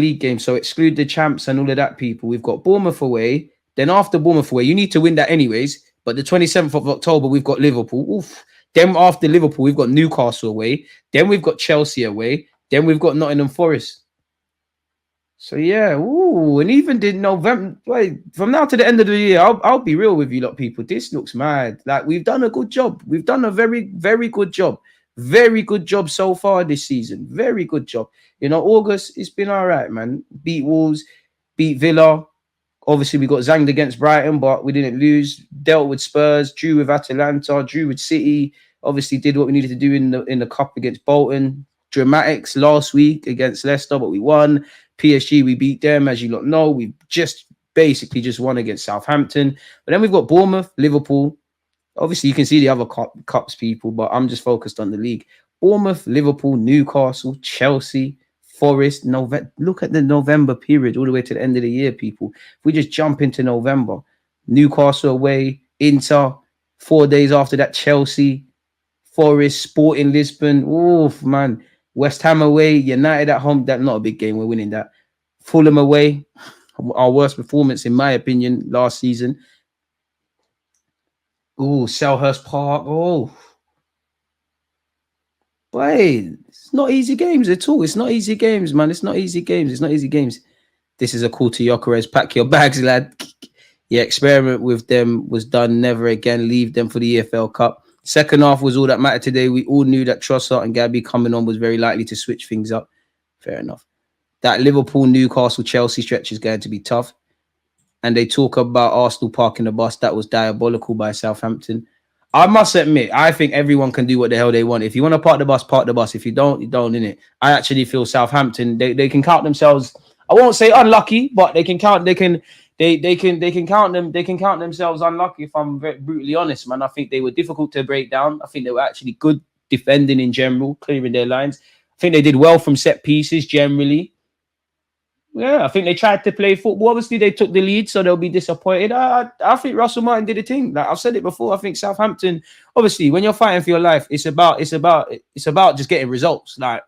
league game, so exclude the champs and all of that, people. We've got Bournemouth away. Then after Bournemouth away, you need to win that anyways. But the 27th of October, we've got Liverpool. Oof. Then after Liverpool, we've got Newcastle away. Then we've got Chelsea away. Then we've got Nottingham Forest. So yeah, ooh, and even in November, wait, from now to the end of the year, I'll be real with you lot, people. This looks mad. Like, we've done a good job. We've done a very, very good job. Very good job so far this season. Very good job. You know, August, it's been all right, man. Beat Wolves, beat Villa. Obviously, we got zanged against Brighton, but we didn't lose. Dealt with Spurs, drew with Atalanta, drew with City. Obviously, did what we needed to do in the cup against Bolton. Dramatics last week against Leicester, but we won. PSG, we beat them, as you lot know. We just basically just won against Southampton. But then we've got Bournemouth, Liverpool. Obviously, you can see the other cups, people, but I'm just focused on the league. Bournemouth, Liverpool, Newcastle, Chelsea, Forest. Look at the November period all the way to the end of the year, people. If we just jump into November, Newcastle away, Inter, 4 days after that, Chelsea, Forest, Sporting Lisbon. Oh, man. West Ham away, United at home. That's not a big game. We're winning that. Fulham away. Our worst performance, in my opinion, last season. Oh, Selhurst Park. Oh. Boy, it's not easy games at all. It's not easy games, man. It's not easy games. It's not easy games. This is a call to Gyökeres. Pack your bags, lad. Your experiment with them was done. Never again. Leave them for the EFL Cup. Second half was all that mattered today. We all knew that Trossard and Gabby coming on was very likely to switch things up. Fair enough. That Liverpool, Newcastle, Chelsea stretch is going to be tough. And they talk about Arsenal parking the bus. That was diabolical by Southampton. I must admit, I think everyone can do what the hell they want. If you want to park the bus, park the bus. If you don't, you don't, innit? I actually feel Southampton, they can count themselves, I won't say unlucky, but they can count themselves unlucky, if I'm very brutally honest, man. I think they were difficult to break down. I think they were actually good defending in general, clearing their lines. I think they did well from set pieces generally. Yeah, I think they tried to play football. Obviously, they took the lead, so they'll be disappointed. I think Russell Martin did a thing. Like I've said it before, I think Southampton, obviously, when you're fighting for your life, it's about just getting results. Like,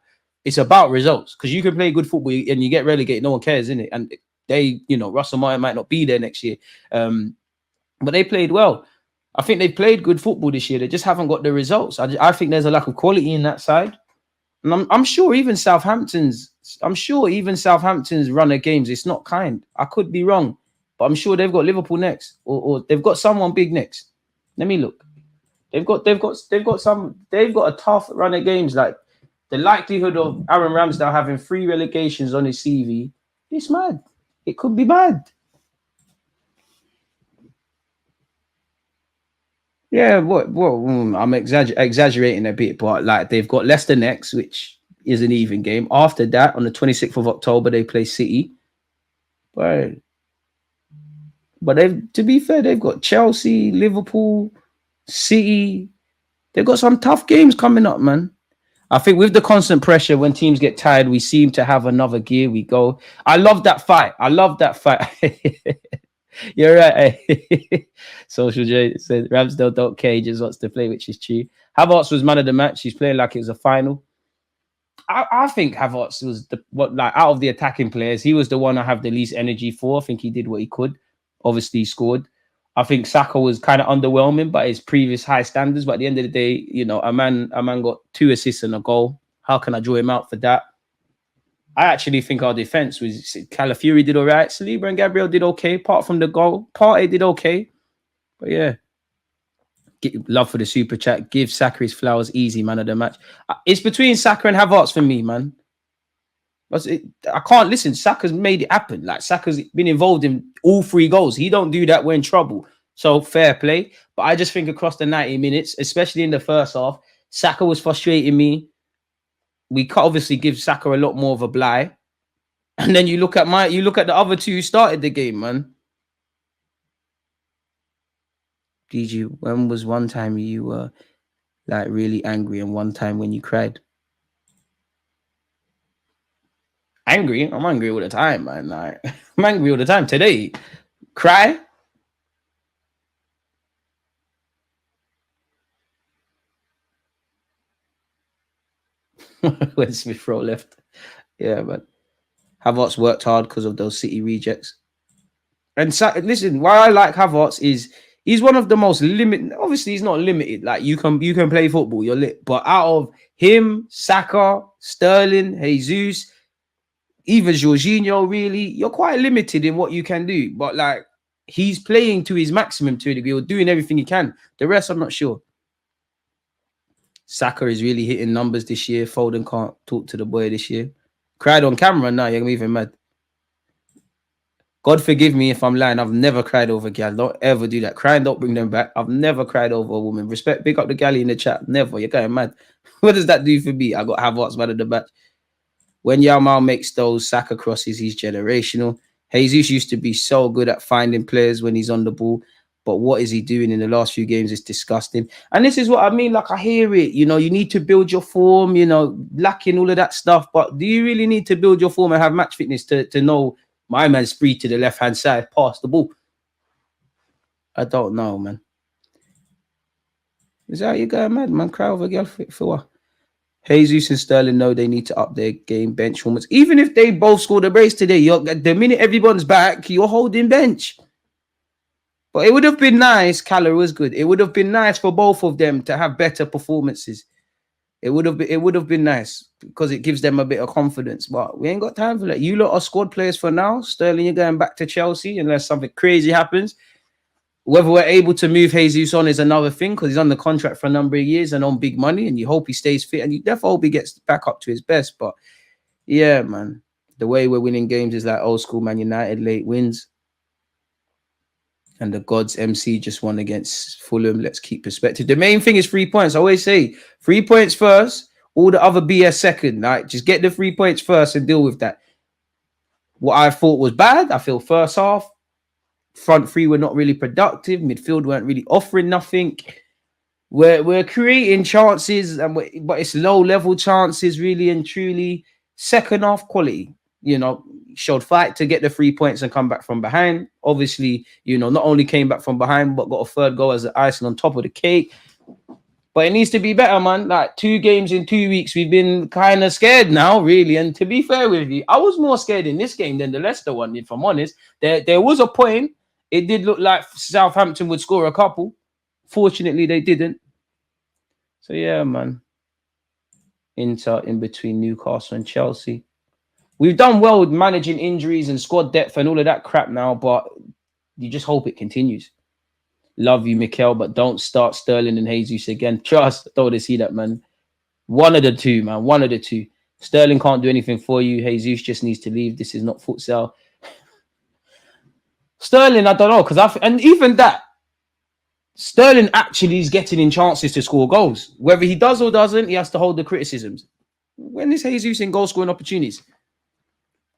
it's about results, because you can play good football and you get relegated, no one cares, innit? And they, Russell Martin might not be there next year, but they played well. I think they played good football this year. They just haven't got the results. I think there's a lack of quality in that side. And I'm sure even Southampton's run of games, it's not kind. I could be wrong, but I'm sure they've got Liverpool next, or they've got someone big next. Let me look. They've got a tough run of games. Like, the likelihood of Aaron Ramsdale having 3 relegations on his CV, it's mad. It could be mad. Yeah, I'm exaggerating a bit, but like, they've got Leicester next, which is an even game. After that, on the 26th of October, they play City. But to be fair, they've got Chelsea, Liverpool, City. They've got some tough games coming up, man. I think with the constant pressure, when teams get tired, we seem to have another gear. We go. I love that fight. You're right. Social J says Ramsdale don't care, he just wants to play, which is true. Havertz was man of the match. He's playing like it was a final. I think Havertz was out of the attacking players, he was the one I have the least energy for. I think he did what he could. Obviously, he scored. I think Saka was kind of underwhelming by his previous high standards. But at the end of the day, a man got 2 assists and a goal. How can I draw him out for that? I actually think our defense was Calafiori did all right. Saliba and Gabriel did okay, apart from the goal. Partey did okay. But yeah, love for the super chat. Give Saka his flowers. Easy man of the match. It's between Saka and Havertz for me, man. I can't listen. Saka's made it happen. Like, Saka's been involved in all 3 goals. He don't do that when in trouble. So fair play. But I just think across the 90 minutes, especially in the first half, Saka was frustrating me. We can't obviously give Saka a lot more of a bly. And then you look at the other 2 who started the game, man. DG, when was one time you were like really angry and one time when you cried? Angry? I'm angry all the time, man. Like, I'm angry all the time. Today, cry? When Smith Rowe left. Yeah, but Havertz worked hard because of those City rejects. And listen, why I like Havertz is he's one of the most limited. Obviously, he's not limited. Like you can play football, you're lit. But out of him, Saka, Sterling, Jesus, even Jorginho, really, you're quite limited in what you can do. But like he's playing to his maximum to a degree, or doing everything he can. The rest, I'm not sure. Saka is really hitting numbers this year. Foden can't talk to the boy this year. Cried on camera now. You're even mad. God forgive me if I'm lying. I've never cried over a gal. Don't ever do that. Crying, don't bring them back. I've never cried over a woman. Respect, pick up the galley in the chat. Never. You're going mad. What does that do for me? I got Havertz man of the match. When Yamal makes those Saka crosses, he's generational. Jesus used to be so good at finding players when he's on the ball. But what is he doing in the last few games is disgusting. And this is what I mean. Like, I hear it. You know, you need to build your form, you know, lacking all of that stuff. But do you really need to build your form and have match fitness to know my man's free to the left-hand side, pass the ball? I don't know, man. Is that how you going mad, man? Cry over a girl for what? Jesus and Sterling know they need to up their game bench performance. Even if they both scored a brace today, the minute everyone's back, you're holding bench. But it would have been nice. Calla was good. It would have been nice for both of them to have better performances. It would have been nice because it gives them a bit of confidence. But we ain't got time for that. You lot are squad players for now. Sterling, you're going back to Chelsea unless something crazy happens. Whether we're able to move Jesus on is another thing because he's on the contract for a number of years and on big money, and you hope he stays fit and you definitely hope he gets back up to his best. But yeah, man, the way we're winning games is like old school Man United late wins. And the gods MC just won against Fulham. Let's keep perspective. The main thing is 3 points. I always say 3 points first, all the other BS second. Like, just get the 3 points first and deal with that. What I thought was bad, I feel first half, front three were not really productive. Midfield weren't really offering nothing. We're creating chances, but it's low level chances, really and truly. Second half quality, you know, showed fight to get the 3 points and come back from behind. Obviously, you know, not only came back from behind, but got a third goal as the icing on top of the cake. But it needs to be better, man. Like 2 games in 2 weeks, we've been kind of scared now, really. And to be fair with you, I was more scared in this game than the Leicester one, if I'm honest. There was a point. It did look like Southampton would score a couple. Fortunately, they didn't. So, yeah, man. Inter in between Newcastle and Chelsea. We've done well with managing injuries and squad depth and all of that crap now, but you just hope it continues. Love you, Mikel, but don't start Sterling and Jesus again. Trust, I don't want to see that, man. One of the two, man. One of the two. Sterling can't do anything for you. Jesus just needs to leave. This is not futsal. Sterling, I don't know, and even that, Sterling actually is getting in chances to score goals. Whether he does or doesn't, he has to hold the criticisms. When is Jesus in goal-scoring opportunities?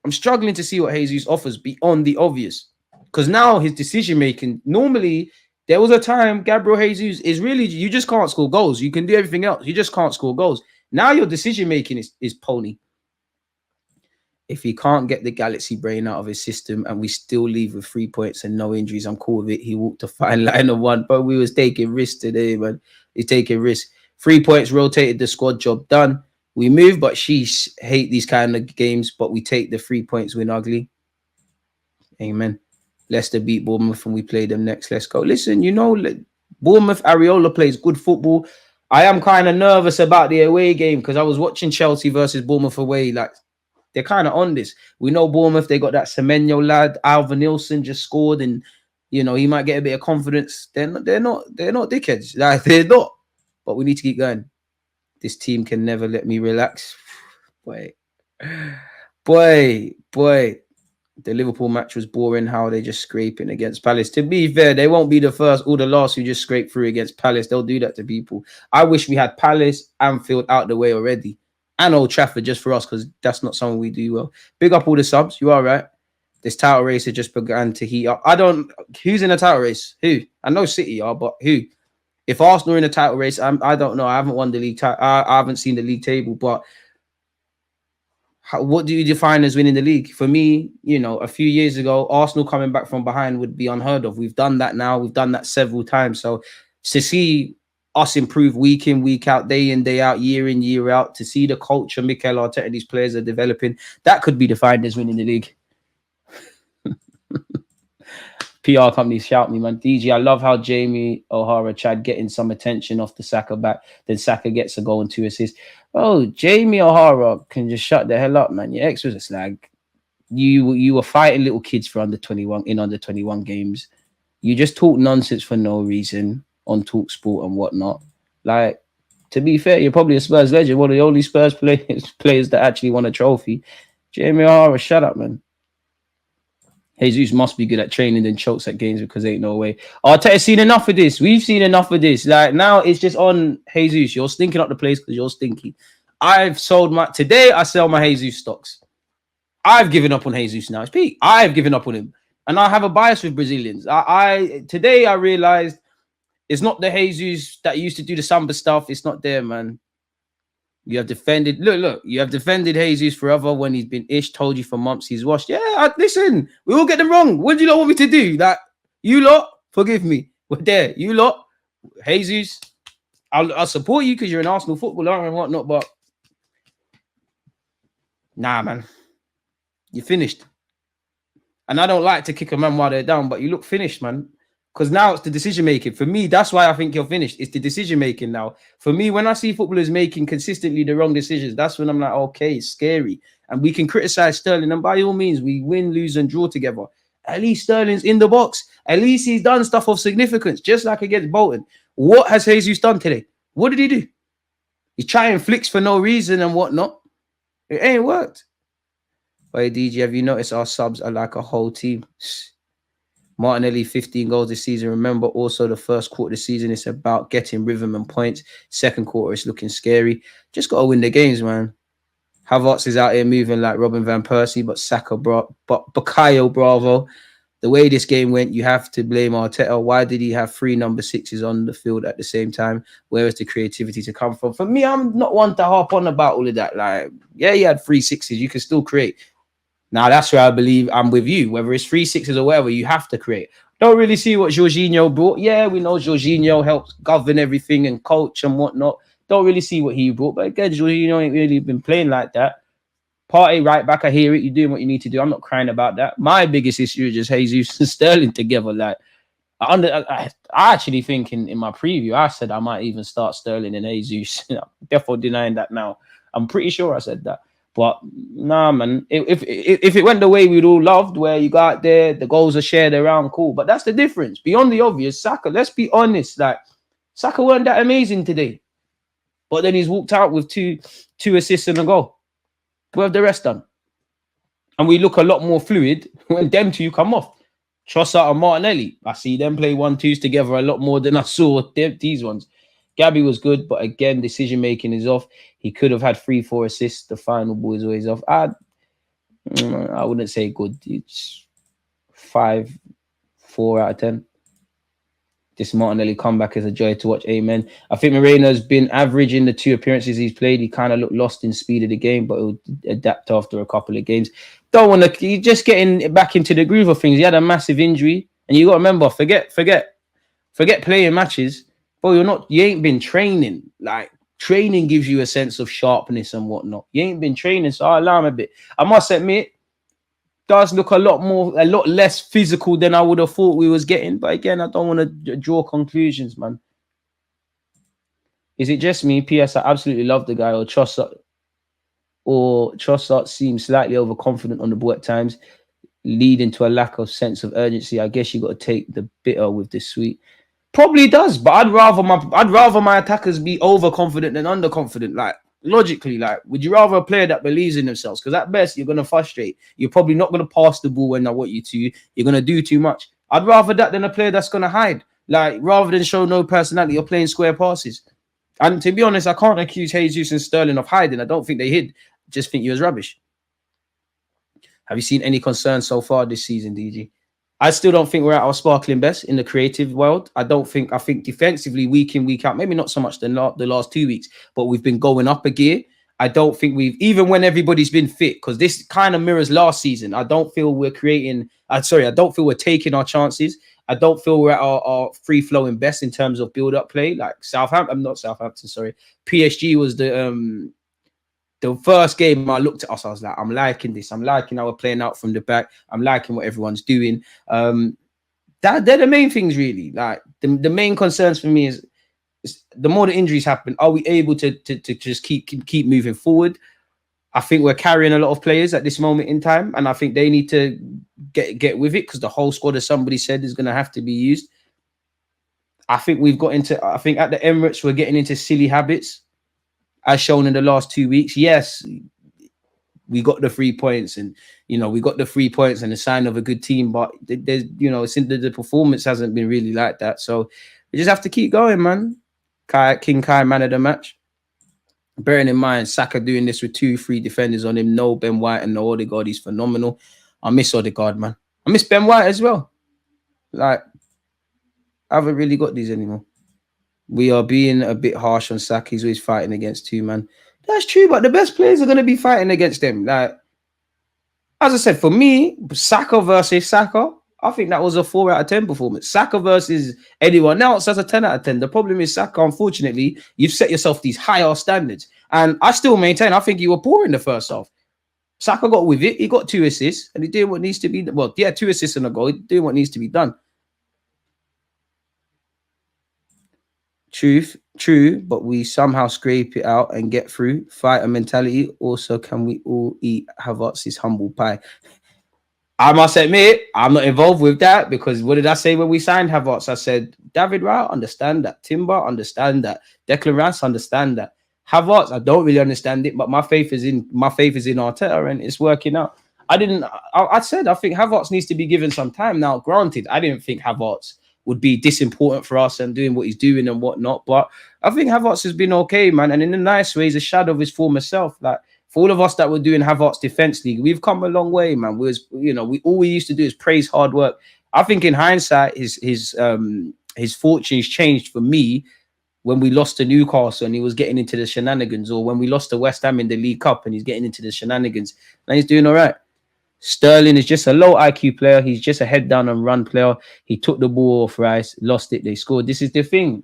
I'm struggling to see what Jesus offers beyond the obvious. Because now his decision-making, normally, there was a time Gabriel Jesus is really, you just can't score goals. You can do everything else. You just can't score goals. Now your decision-making is pony. If he can't get the Galaxy brain out of his system and we still leave with 3 points and no injuries, I'm cool with it. He walked a fine line of one, but we was taking risks today, man. He's taking risks. 3 points, rotated the squad, job done. We move, but sheesh, hate these kind of games, but we take the 3 points, win ugly. Amen. Leicester beat Bournemouth and we play them next. Let's go. Listen, you know, Bournemouth, Areola plays good football. I am kind of nervous about the away game because I was watching Chelsea versus Bournemouth away. Like, they're kind of on this. We know Bournemouth, they got that Semenyo lad. Alvin Nilsson just scored and, you know, he might get a bit of confidence. They're not dickheads. Like, they're not. But we need to keep going. This team can never let me relax. Boy. The Liverpool match was boring. How are they just scraping against Palace? To be fair, they won't be the first or the last who just scrape through against Palace. They'll do that to people. I wish we had Palace, Anfield out the way already. And Old Trafford just for us because that's not something we do well. Big up all the subs. You are right. This title race has just begun to heat up. Who's in the title race? Who? I know City are, but who? If Arsenal are in the title race, I don't know. I haven't won the league. I haven't seen the league table, but what do you define as winning the league? For me, you know, a few years ago, Arsenal coming back from behind would be unheard of. We've done that now. We've done that several times. So to see us improve week in, week out, day in, day out, year in, year out, to see the culture Mikel Arteta and these players are developing, that could be defined as winning the league. PR companies shout me, man. DG, I love how Jamie O'Hara Chad getting some attention off the Saka back. Then Saka gets a goal and 2 assists. Oh, Jamie O'Hara can just shut the hell up, man. Your ex was a slag. You were fighting little kids for under 21 games. You just talk nonsense for no reason on Talk Sport and whatnot. Like, to be fair, you're probably a Spurs legend, one of the only Spurs players that actually won a trophy. Jamie O'Hara, shut up, man. Jesus must be good at training and chokes at games because ain't no way. Arteta's seen enough of this. We've seen enough of this. Like, now it's just on Jesus. You're stinking up the place because you're stinky. I've sold my... Today, I sell my Jesus stocks. I've given up on Jesus now. It's Pete. I've given up on him. And I have a bias with Brazilians. Today, I realized it's not the Jesus that used to do the Samba stuff. It's not there, man. You have defended, look, you have defended Jesus forever when he's been told you for months he's washed. Yeah, listen, we all get them wrong. What do you lot want me to do? That you lot, forgive me. We're there. You lot, Jesus, I'll support you because you're an Arsenal footballer and whatnot, but nah, man, you're finished. And I don't like to kick a man while they're down, but you look finished, man. Because now it's the decision making. For me, that's why I think you're finished. It's the decision making now. For me, when I see footballers making consistently the wrong decisions, that's when I'm like, okay, it's scary. And we can criticize Sterling. And by all means, we win, lose, and draw together. At least Sterling's in the box. At least he's done stuff of significance, just like against Bolton. What has Jesus done today? What did he do? He's trying flicks for no reason and whatnot. It ain't worked. Wait, DG, have you noticed our subs are like a whole team? Martinelli, 15 goals this season. Remember, also the first quarter of the season, it's about getting rhythm and points. Second quarter, it's looking scary. Just got to win the games, man. Havertz is out here moving like Robin Van Persie, but Saka, Bukayo Bravo. The way this game went, you have to blame Arteta. Why did he have 3 number 6s on the field at the same time? Where is the creativity to come from? For me, I'm not one to harp on about all of that. Like, yeah, you had 3 6s. You can still create. Now, that's where I believe I'm with you. Whether it's 3 6s or whatever, you have to create. Don't really see what Jorginho brought. Yeah, we know Jorginho helps govern everything and coach and whatnot. Don't really see what he brought. But again, Jorginho ain't really been playing like that. Party right back, I hear it. You're doing what you need to do. I'm not crying about that. My biggest issue is just Jesus and Sterling together. Like, I actually think in my preview, I said I might even start Sterling and Jesus. I'm definitely denying that now. I'm pretty sure I said that. But nah, man, if it went the way we'd all loved, where you go out there, the goals are shared around, cool. But that's the difference. Beyond the obvious, Saka, let's be honest, like, Saka weren't that amazing today. But then he's walked out with two assists and a goal. What have the rest done? And we look a lot more fluid when them two come off. Trossard and Martinelli, I see them play 1-2s together a lot more than I saw these ones. Gabby was good, but again, decision-making is off. He could have had 3-4 assists. The final ball is always off. I wouldn't say good. It's 5-4 out of 10. This Martinelli comeback is a joy to watch. Amen. I think Moreno's been average in the 2 appearances he's played. He kind of looked lost in speed of the game, but he'll adapt after a couple of games. Don't want to... He's just getting back into the groove of things. He had a massive injury. And you got to remember, forget playing matches. Bro, you ain't been training. Like, training gives you a sense of sharpness and whatnot. You ain't been training, so I allow him a bit. I must admit, does look a lot less physical than I would have thought we was getting. But again, I don't want to draw conclusions, man. Is it just me? P.S. I absolutely love the guy. Or Trossard seems slightly overconfident on the ball at times, leading to a lack of sense of urgency. I guess you got to take the bitter with the sweet. Probably does, but I'd rather my attackers be overconfident than underconfident. Like, logically, like, would you rather a player that believes in themselves? Because at best, you're going to frustrate. You're probably not going to pass the ball when I want you to. You're going to do too much. I'd rather that than a player that's going to hide. Like, rather than show no personality, you're playing square passes. And to be honest, I can't accuse Jesus and Sterling of hiding. I don't think they hid. I just think you was rubbish. Have you seen any concerns so far this season, DG? I still don't think we're at our sparkling best in the creative world. I think defensively, week in, week out, maybe not so much the last 2 weeks, but we've been going up a gear. I don't think we've, even when everybody's been fit, because this kind of mirrors last season. I don't feel we're creating. I don't feel we're taking our chances. I don't feel we're at our free flowing best in terms of build up play. Like Southampton, I'm not Southampton. Sorry, PSG was the first game I looked at us. I was like, I'm liking this. I'm liking how we're playing out from the back. I'm liking what everyone's doing. They're the main things really. Like the main concerns for me is the more the injuries happen, are we able to just keep moving forward? I think we're carrying a lot of players at this moment in time, and I think they need to get with it because the whole squad, as somebody said, is going to have to be used. I think we've got into. I think at the Emirates we're getting into silly habits, as shown in the last 2 weeks. Yes, we got the 3 points, and we got the 3 points and a sign of a good team. But there's since the performance hasn't been really like that, so we just have to keep going, man. King Kai, man of the match. Bearing in mind, Saka doing this with 2-3 defenders on him, no Ben White and no Odegaard, he's phenomenal. I miss Odegaard, man. I miss Ben White as well. Like, I haven't really got these anymore. We are being a bit harsh on Saka. He's always fighting against two, man. That's true, but the best players are going to be fighting against them. Like, as I said, for me, Saka versus Saka, I think that was a 4 out of 10 performance. Saka versus anyone else, that's a 10 out of 10. The problem is Saka, unfortunately, you've set yourself these higher standards. And I still maintain, I think you were poor in the first half. Saka got with it. He got 2 assists and he did what needs to be done. Well, yeah, 2 assists and a goal. He did what needs to be done. True, but we somehow scrape it out and get through. Fighter mentality. Also, can we all eat Havertz's humble pie? I must admit, I'm not involved with that because what did I say when we signed Havertz? I said, David Rao, understand that. Timber, understand that. Declan Rice, understand that. Havertz, I don't really understand it, but my faith is in Arteta and it's working out. I said I think Havertz needs to be given some time. Now, granted, I didn't think Havertz would be this important for us and doing what he's doing and whatnot, but I think Havertz has been okay, man. And in a nice way, he's a shadow of his former self. Like, for all of us that were doing Havertz Defense League, we've come a long way, man. All we used to do is praise hard work. I think in hindsight, his fortunes changed for me when we lost to Newcastle and he was getting into the shenanigans, or when we lost to West Ham in the League Cup and he's getting into the shenanigans. And he's doing all right. Sterling is just a low IQ player. He's just a head down and run player. He took the ball off Rice, lost it, they scored. This is the thing.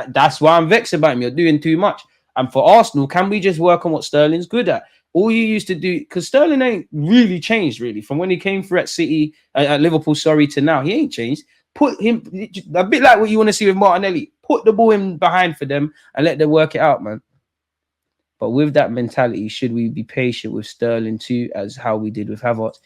That's why I'm vexed about him. You're doing too much. And for Arsenal, can we just work on what Sterling's good at? All you used to do, because Sterling ain't really changed, really, from when he came through at Liverpool, to now. He ain't changed. Put him, a bit like what you want to see with Martinelli. Put the ball in behind for them and let them work it out, man. But with that mentality, should we be patient with Sterling too, as how we did with Havertz?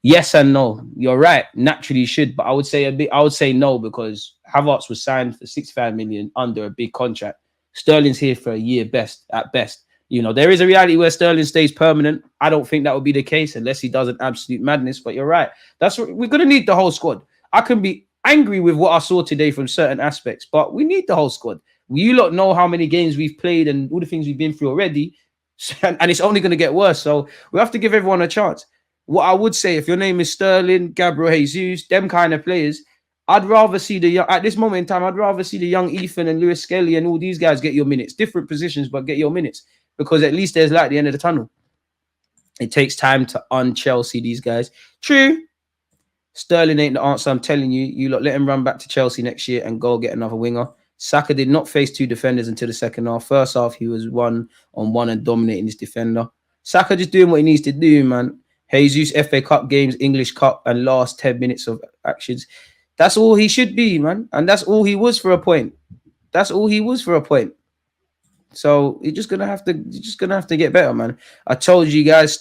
Yes and no. You're right. Naturally, you should. But I would say no, because Havertz was signed for 65 million under a big contract. Sterling's here for a year at best. There is a reality where Sterling stays permanent. I don't think that would be the case unless he does an absolute madness. But you're right. That's what we're going to need, the whole squad. I can be angry with what I saw today from certain aspects, but we need the whole squad. You lot know how many games we've played and all the things we've been through already, and it's only going to get worse. So we have to give everyone a chance. What I would say, if your name is Sterling, Gabriel Jesus, them kind of players, I'd rather see at this moment in time, I'd rather see the young Ethan and Lewis Skelly and all these guys get your minutes. Different positions, but get your minutes, because at least there's light at the end of the tunnel. It takes time to un-Chelsea these guys. True. Sterling ain't the answer. I'm telling you. You lot let him run back to Chelsea next year and go get another winger. Saka did not face 2 defenders until the second half. First half, he was 1-on-1 and dominating his defender. Saka just doing what he needs to do, man. Jesus, FA Cup games, English Cup, and last 10 minutes of actions. That's all he should be, man. And that's all he was for a point. So you're just gonna have to get better, man. I told you guys,